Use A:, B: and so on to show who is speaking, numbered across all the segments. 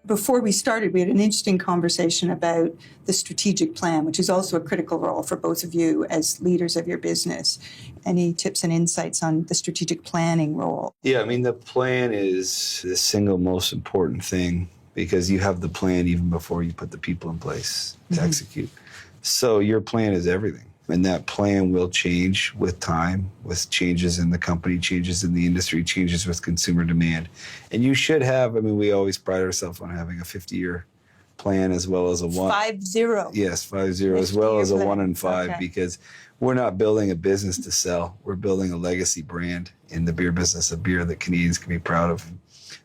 A: Before we started, we had an interesting conversation about the strategic plan, which is also a critical role for both of you as leaders of your business. Any tips and insights on the strategic planning role?
B: Yeah, I mean, the plan is the single most important thing because you have the plan even before you put the people in place to execute. So your plan is everything. And that plan will change with time, with changes in the company, changes in the industry, changes with consumer demand. And you should have, I mean, we always pride ourselves on having a 50-year plan as well as a
A: 50.
B: Yes, 50, as well as a 1 and 5, because we're not building a business to sell. We're building a legacy brand in the beer business, a beer that Canadians can be proud of.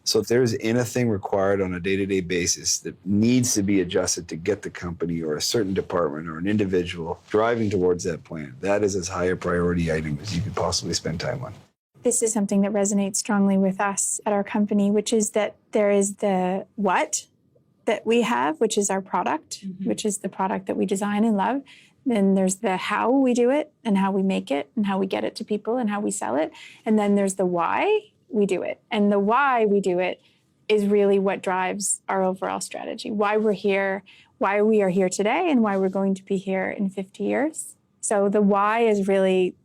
B: So if there's anything required on a day-to-day basis that needs to be adjusted to get the company or a certain department or an individual driving towards that plan, that is as high a priority item as you could possibly spend time on.
C: This is something that resonates strongly with us at our company, which is that there is the what that we have, which is our product, which is the product that we design and love. Then there's the how we do it and how we make it and how we get it to people and how we sell it. And then there's the why we do it. And the why we do it is really what drives our overall strategy, why we're here, why we are here today, and why we're going to be here in 50 years. So the why is really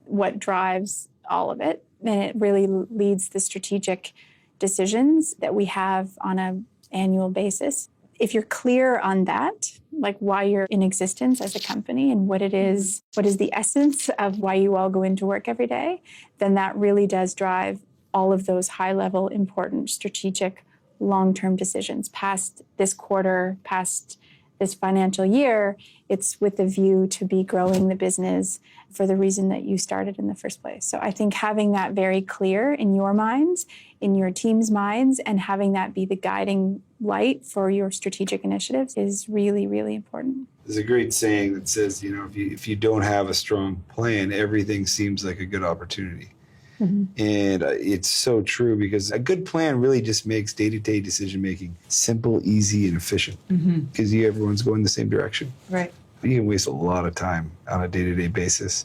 C: what drives all of it. And it really leads the strategic decisions that we have on an annual basis. If you're clear on that, like why you're in existence as a company and what it is, what is the essence of why you all go into work every day, then that really does drive all of those high-level, important, strategic, long-term decisions. Past this quarter, past this financial year, it's with the view to be growing the business for the reason that you started in the first place. So I think having that very clear in your minds, in your team's minds, and having that be the guiding light for your strategic initiatives is really, really important.
B: There's a great saying that says, you know, if you don't have a strong plan, everything seems like a good opportunity. And it's so true because a good plan really just makes day-to-day decision-making simple, easy, and efficient because everyone's going the same direction.
A: Right.
B: You can waste a lot of time on a day-to-day basis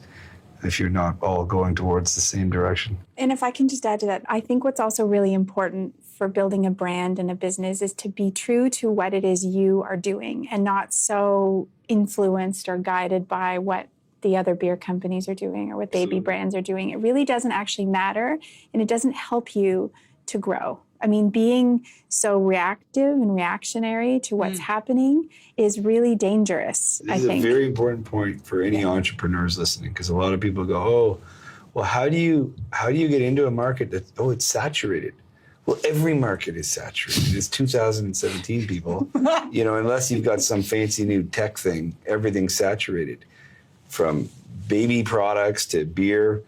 B: if you're not all going towards the same direction.
C: And if I can just add to that, I think what's also really important for building a brand and a business is to be true to what it is you are doing and not so influenced or guided by what the other beer companies are doing or what baby brands are doing. It really doesn't actually matter, and it doesn't help you to grow. I mean, being so reactive and reactionary to what's happening is really dangerous, I think.
B: This is a very important point for any entrepreneurs listening, because a lot of people go, oh, well, how do you get into a market that, it's saturated? Well, every market is saturated. It's 2017, people. You know, unless you've got some fancy new tech thing, everything's saturated. From baby products to beer,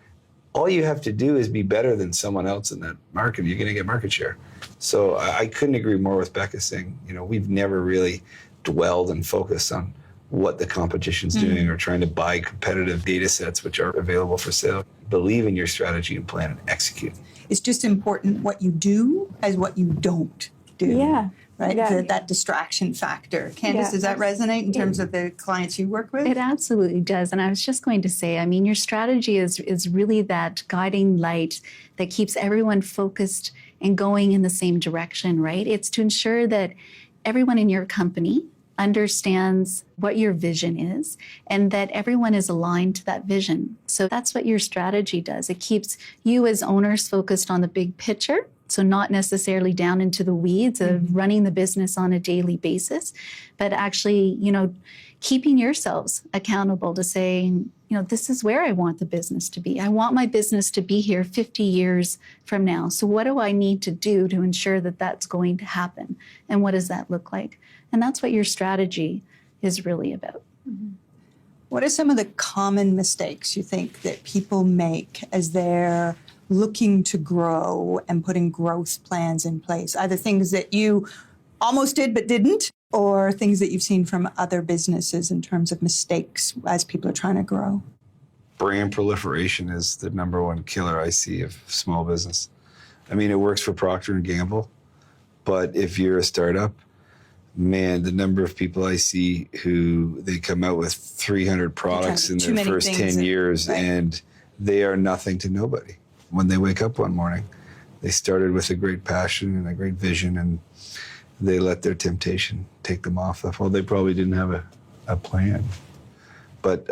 B: all you have to do is be better than someone else in that market. You're going to get market share. So I couldn't agree more with Becca saying, you know, we've never really dwelled and focused on what the competition's doing or trying to buy competitive data sets which are available for sale. Believe in your strategy and plan and execute.
A: It's just important what you do as what you don't do.
C: Yeah.
A: Right?
C: Yeah.
A: That distraction factor. Candice, does that resonate in terms of the clients you work with?
D: It absolutely does. And I was just going to say, I mean, your strategy is really that guiding light that keeps everyone focused and going in the same direction, right? It's to ensure that everyone in your company understands what your vision is and that everyone is aligned to that vision. So that's what your strategy does. It keeps you as owners focused on the big picture. So not necessarily down into the weeds of running the business on a daily basis, but actually, you know, keeping yourselves accountable to saying, you know, this is where I want the business to be. I want my business to be here 50 years from now. So what do I need to do to ensure that that's going to happen? And what does that look like? And that's what your strategy is really about.
A: What are some of the common mistakes you think that people make as they're looking to grow and putting growth plans in place? Either things that you almost did but didn't, or things that you've seen from other businesses in terms of mistakes as people are trying to grow?
B: Brand proliferation is the number one killer I see of small business. I mean, it works for Procter & Gamble, but if you're a startup, man, the number of people I see who they come out with 300 products in their first 10 years and they are nothing to nobody. When they wake up one morning, they started with a great passion and a great vision, and they let their temptation take them off. Well, they probably didn't have a plan. But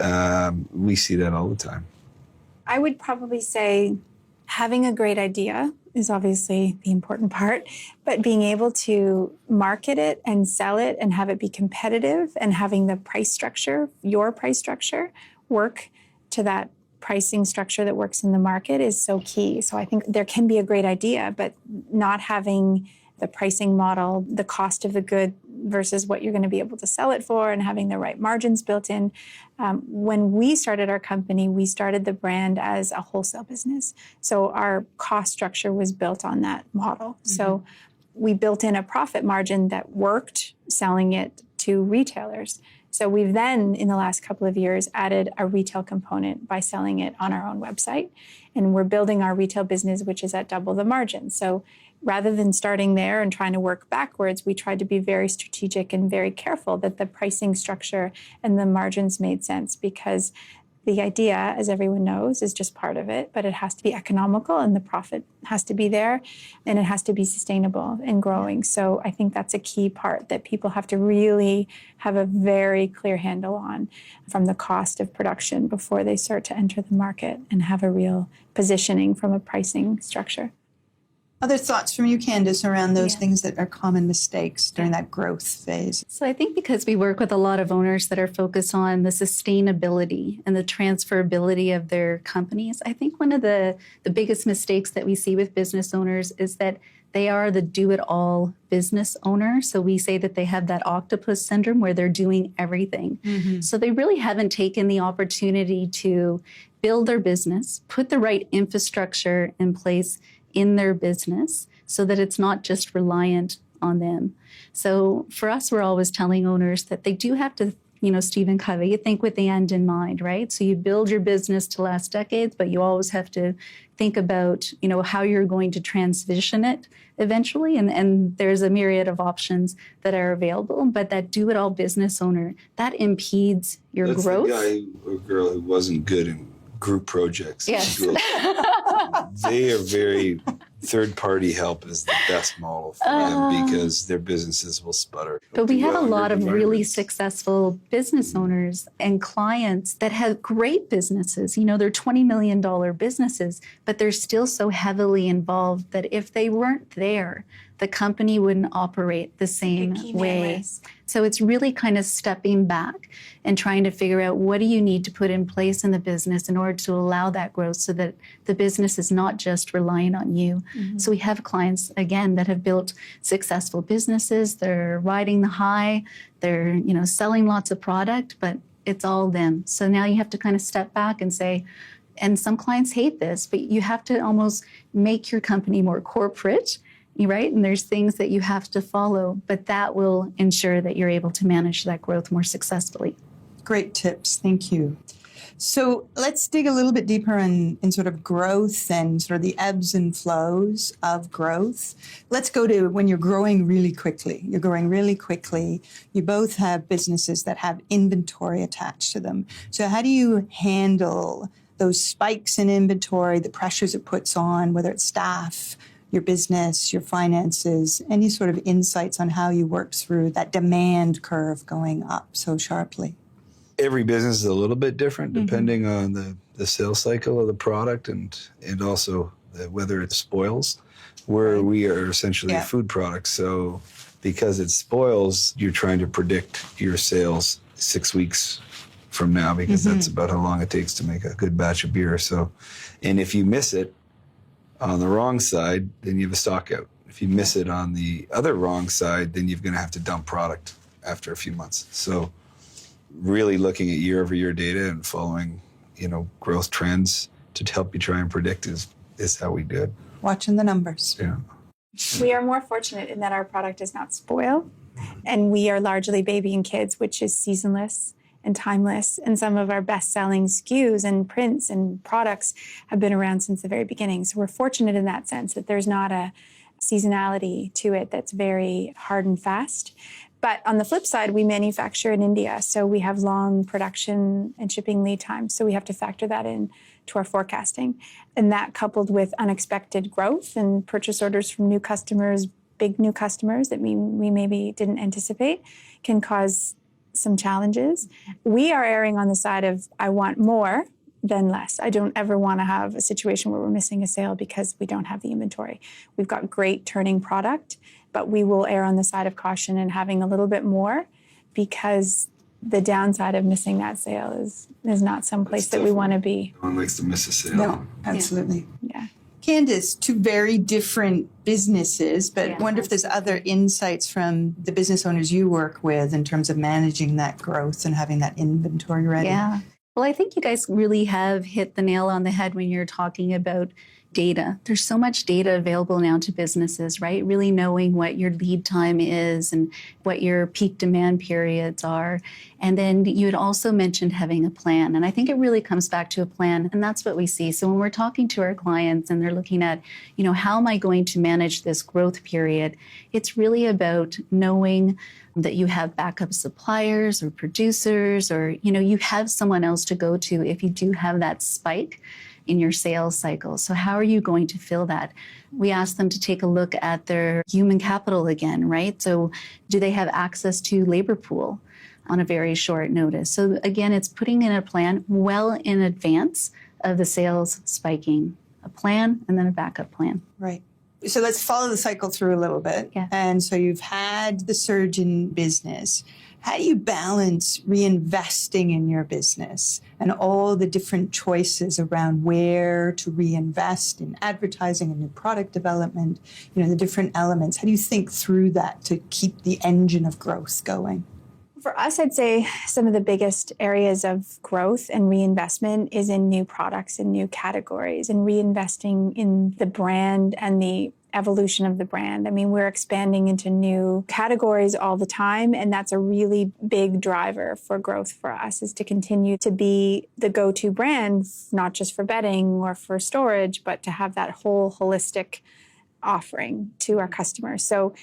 B: we see that all the time.
C: I would probably say having a great idea is obviously the important part, but being able to market it and sell it and have it be competitive and having the price structure, your price structure, work to that pricing structure that works in the market is so key. So I think there can be a great idea, but not having the pricing model, the cost of the good versus what you're going to be able to sell it for, and having the right margins built in. When we started our company, we started the brand as a wholesale business. So our cost structure was built on that model. Mm-hmm. So we built in a profit margin that worked selling it to retailers. So we've then, in the last couple of years, added a retail component by selling it on our own website. And we're building our retail business, which is at double the margin. So rather than starting there and trying to work backwards, we tried to be very strategic and very careful that the pricing structure and the margins made sense, because the idea, as everyone knows, is just part of it, but it has to be economical and the profit has to be there and it has to be sustainable and growing. So I think that's a key part that people have to really have a very clear handle on from the cost of production before they start to enter the market and have a real positioning from a pricing structure.
A: Other thoughts from you, Candace, around those things that are common mistakes during that growth phase?
D: So I think because we work with a lot of owners that are focused on the sustainability and the transferability of their companies, I think one of the biggest mistakes that we see with business owners is that they are the do-it-all business owner. So we say that they have that octopus syndrome where they're doing everything. Mm-hmm. So they really haven't taken the opportunity to build their business, put the right infrastructure in place in their business so that it's not just reliant on them. So for us, we're always telling owners that they do have to, Stephen Covey, you think with the end in mind, right? So you build your business to last decades, but you always have to think about, how you're going to transition it eventually. And there's a myriad of options that are available, but that do-it-all business owner, that impedes your
B: That's
D: growth.
B: The guy or girl who wasn't good in group projects.
D: Yes.
B: They are very third-party help is the best model for them because their businesses will sputter.
D: But we have a lot of really successful business owners and clients that have great businesses. They're $20 million businesses, but they're still so heavily involved that if they weren't there, the company wouldn't operate the same way. So it's really kind of stepping back and trying to figure out what do you need to put in place in the business in order to allow that growth so that the business is not just relying on you. Mm-hmm. So we have clients, again, that have built successful businesses. They're riding the high. They're, selling lots of product, but it's all them. So now you have to kind of step back and say, and some clients hate this, but you have to almost make your company more corporate, right? And there's things that you have to follow, but that will ensure that you're able to manage that growth more successfully.
A: Great tips. Thank you. So let's dig a little bit deeper in sort of growth and sort of the ebbs and flows of growth. Let's go to when you're growing really quickly. You're growing really quickly. You both have businesses that have inventory attached to them. So how do you handle those spikes in inventory, the pressures it puts on, whether it's staff, your business, your finances, any sort of insights on how you work through that demand curve going up so sharply?
B: Every business is a little bit different depending on the sales cycle of the product and also whether it spoils, where we are essentially a food product. So because it spoils, you're trying to predict your sales 6 weeks from now because that's about how long it takes to make a good batch of beer. So, and if you miss it on the wrong side, then you have a stock out. If you miss it on the other wrong side, then you're going to have to dump product after a few months. So really looking at year-over-year data and following, growth trends to help you try and predict is how we do it.
A: Watching the numbers.
B: Yeah.
C: We are more fortunate in that our product does not spoil, and we are largely baby and kids, which is seasonless and timeless. And some of our best-selling SKUs and prints and products have been around since the very beginning. So we're fortunate in that sense that there's not a seasonality to it that's very hard and fast. But on the flip side, we manufacture in India, so we have long production and shipping lead times. So we have to factor that in to our forecasting. And that coupled with unexpected growth and purchase orders from new customers, big new customers that we maybe didn't anticipate can cause some challenges. We are erring on the side of I want more than less. I don't ever want to have a situation where we're missing a sale because we don't have the inventory. We've got great turning product, but we will err on the side of caution and having a little bit more, because the downside of missing that sale is not some place that we want to be.
B: No one likes to miss a sale.
A: No, absolutely.
C: Yeah.
A: Candace, two very different businesses, but
D: Yeah.
A: wonder if there's other insights from the business owners you work with in terms of managing that growth and having that inventory ready.
D: Yeah. Well, I think you guys really have hit the nail on the head when you're talking about data. There's so much data available now to businesses, right? Really knowing what your lead time is and what your peak demand periods are. And then you had also mentioned having a plan. And I think it really comes back to a plan. And that's what we see. So when we're talking to our clients and they're looking at, how am I going to manage this growth period? It's really about knowing that you have backup suppliers or producers, or, you have someone else to go to if you do have that spike in your sales cycle. So how are you going to fill that? We ask them to take a look at their human capital again, right? So do they have access to labor pool on a very short notice? So again, it's putting in a plan well in advance of the sales spiking, a plan and then a backup plan.
A: Right. So let's follow the cycle through a little bit.
D: Yeah.
A: And so you've had the surge in business. How do you balance reinvesting in your business and all the different choices around where to reinvest in advertising and new product development, the different elements? How do you think through that to keep the engine of growth going?
C: For us, I'd say some of the biggest areas of growth and reinvestment is in new products and new categories, and reinvesting in the brand and the evolution of the brand. I mean, we're expanding into new categories all the time, and that's a really big driver for growth for us, is to continue to be the go-to brand, not just for bedding or for storage, but to have that whole holistic offering to our customers. So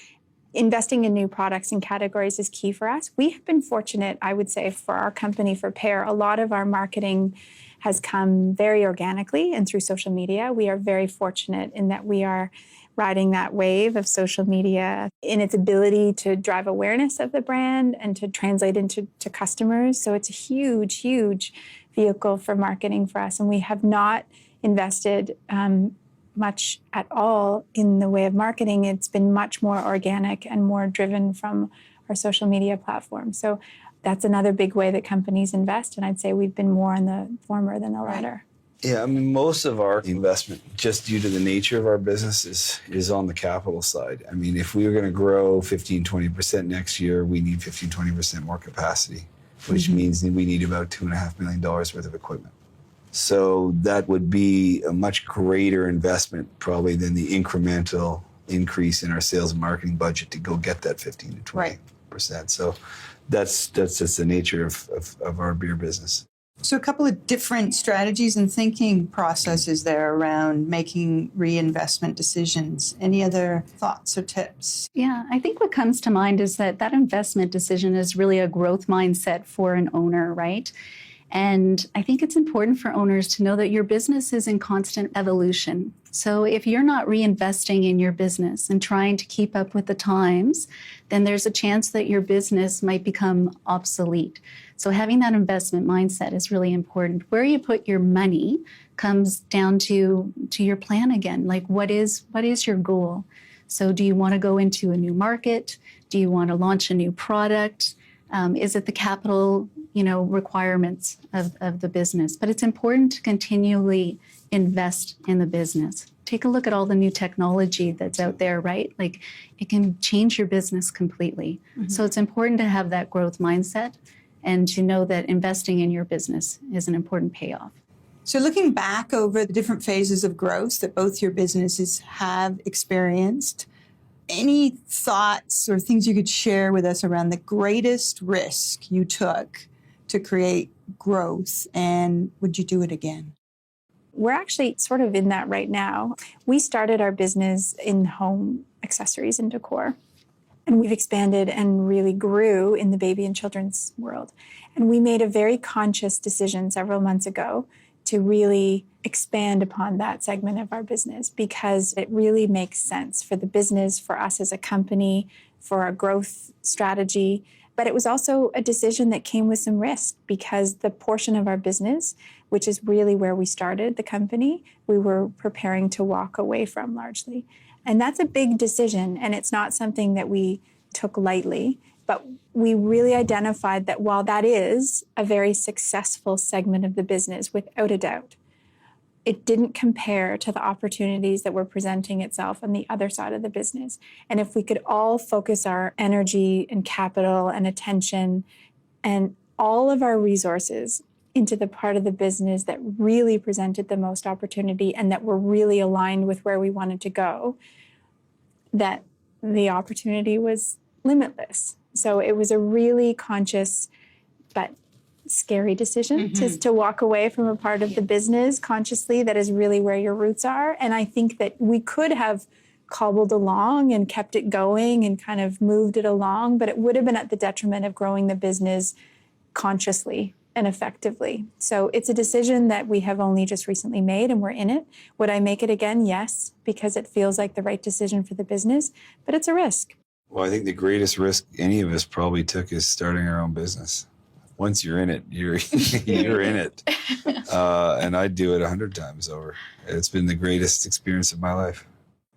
C: investing in new products and categories is key for us. We have been fortunate, I would say, for our company, for Pear. A lot of our marketing has come very organically and through social media. We are very fortunate in that we are riding that wave of social media in its ability to drive awareness of the brand and to translate into customers. So it's a huge, huge vehicle for marketing for us. And we have not invested much at all in the way of marketing. It's been much more organic and more driven from our social media platform. So that's another big way that companies invest. And I'd say we've been more on the former than the latter.
B: Yeah, I mean, most of our investment, just due to the nature of our business, is on the capital side. I mean, if we were going to grow 15, 20% next year, we need 15, 20% more capacity, which means that we need about $2.5 million worth of equipment. So that would be a much greater investment probably than the incremental increase in our sales and marketing budget to go get that 15 to 20%. So that's just the nature of our beer business.
A: So a couple of different strategies and thinking processes there around making reinvestment decisions. Any other thoughts or tips?
D: Yeah, I think what comes to mind is that investment decision is really a growth mindset for an owner, right? And I think it's important for owners to know that your business is in constant evolution. So if you're not reinvesting in your business and trying to keep up with the times, then there's a chance that your business might become obsolete. So having that investment mindset is really important. Where you put your money comes down to your plan again. Like what is your goal? So do you want to go into a new market? Do you want to launch a new product? Is it the capital, requirements of the business? But it's important to continually invest in the business. Take a look at all the new technology that's out there, right? Like it can change your business completely. Mm-hmm. So it's important to have that growth mindset and to know that investing in your business is an important payoff.
A: So looking back over the different phases of growth that both your businesses have experienced, any thoughts or things you could share with us around the greatest risk you took to create growth, and would you do it again?
C: We're actually sort of in that right now. We started our business in home accessories and decor, and we've expanded and really grew in the baby and children's world. And we made a very conscious decision several months ago to really expand upon that segment of our business because it really makes sense for the business, for us as a company, for our growth strategy. But it was also a decision that came with some risk because the portion of our business, which is really where we started the company, we were preparing to walk away from largely. And that's a big decision, and it's not something that we took lightly. But we really identified that while that is a very successful segment of the business, without a doubt, it didn't compare to the opportunities that were presenting itself on the other side of the business. And if we could all focus our energy and capital and attention and all of our resources into the part of the business that really presented the most opportunity and that were really aligned with where we wanted to go, that the opportunity was limitless. So it was a really conscious but scary decision to walk away from a part of the business consciously that is really where your roots are. And I think that we could have cobbled along and kept it going and kind of moved it along, but it would have been at the detriment of growing the business consciously and effectively. So it's a decision that we have only just recently made and we're in it. Would I make it again? Yes, because it feels like the right decision for the business, but it's a risk.
B: Well, I think the greatest risk any of us probably took is starting our own business. Once you're in it, you're in it. And I'd do it 100 times over. It's been the greatest experience of my life.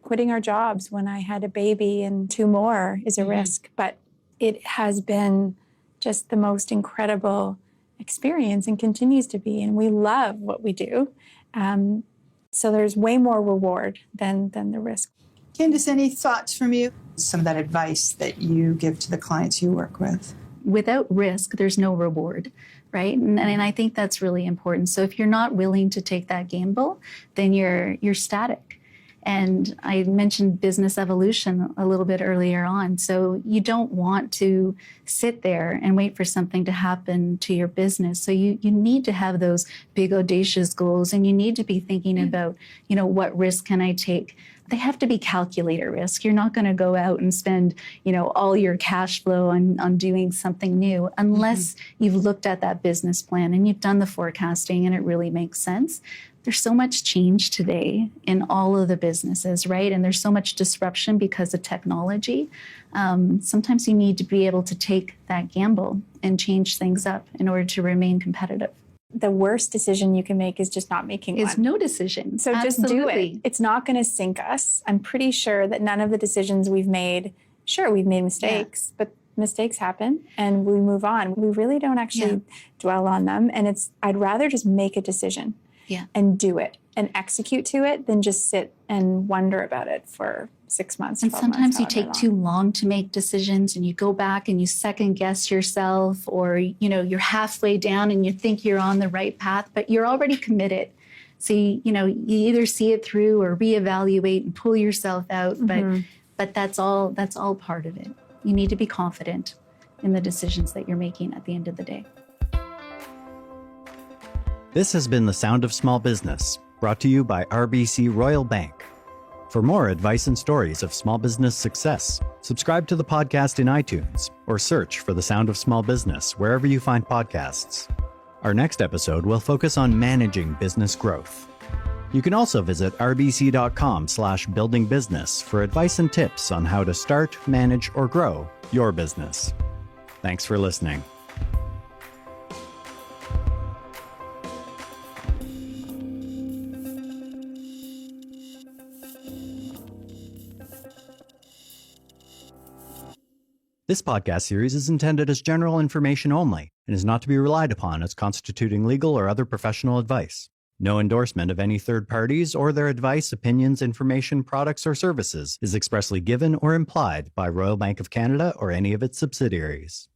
C: Quitting our jobs when I had a baby and 2 more is a risk, but it has been just the most incredible experience and continues to be. And we love what we do. So there's way more reward than the risk.
A: Candace, any thoughts from you? Some of that advice that you give to the clients you work with?
D: Without risk, there's no reward, right? And I think that's really important. So if you're not willing to take that gamble, then you're static. And I mentioned business evolution a little bit earlier on. So you don't want to sit there and wait for something to happen to your business. So you need to have those big audacious goals, and you need to be thinking about, what risk can I take? They have to be calculated risk. You're not going to go out and spend, all your cash flow on doing something new unless you've looked at that business plan and you've done the forecasting and it really makes sense. There's so much change today in all of the businesses, right? And there's so much disruption because of technology. Sometimes you need to be able to take that gamble and change things up in order to remain competitive.
C: The worst decision you can make is just not making one.
D: It's no decision.
C: So just do it. It's not going to sink us. I'm pretty sure that none of the decisions we've made, sure, we've made mistakes, but mistakes happen and we move on. We really don't actually dwell on them. And I'd rather just make a decision and do it and execute to it than just sit and wonder about it for 6 months.
D: And sometimes you take too long to make decisions and you go back and you second guess yourself, or, you're halfway down and you think you're on the right path, but you're already committed. So, you either see it through or reevaluate and pull yourself out. But that's all part of it. You need to be confident in the decisions that you're making at the end of the day.
E: This has been The Sound of Small Business, brought to you by RBC Royal Bank. For more advice and stories of small business success, subscribe to the podcast in iTunes or search for The Sound of Small Business wherever you find podcasts. Our next episode will focus on managing business growth. You can also visit rbc.com/buildingbusiness for advice and tips on how to start, manage, or grow your business. Thanks for listening. This podcast series is intended as general information only and is not to be relied upon as constituting legal or other professional advice. No endorsement of any third parties or their advice, opinions, information, products, or services is expressly given or implied by Royal Bank of Canada or any of its subsidiaries.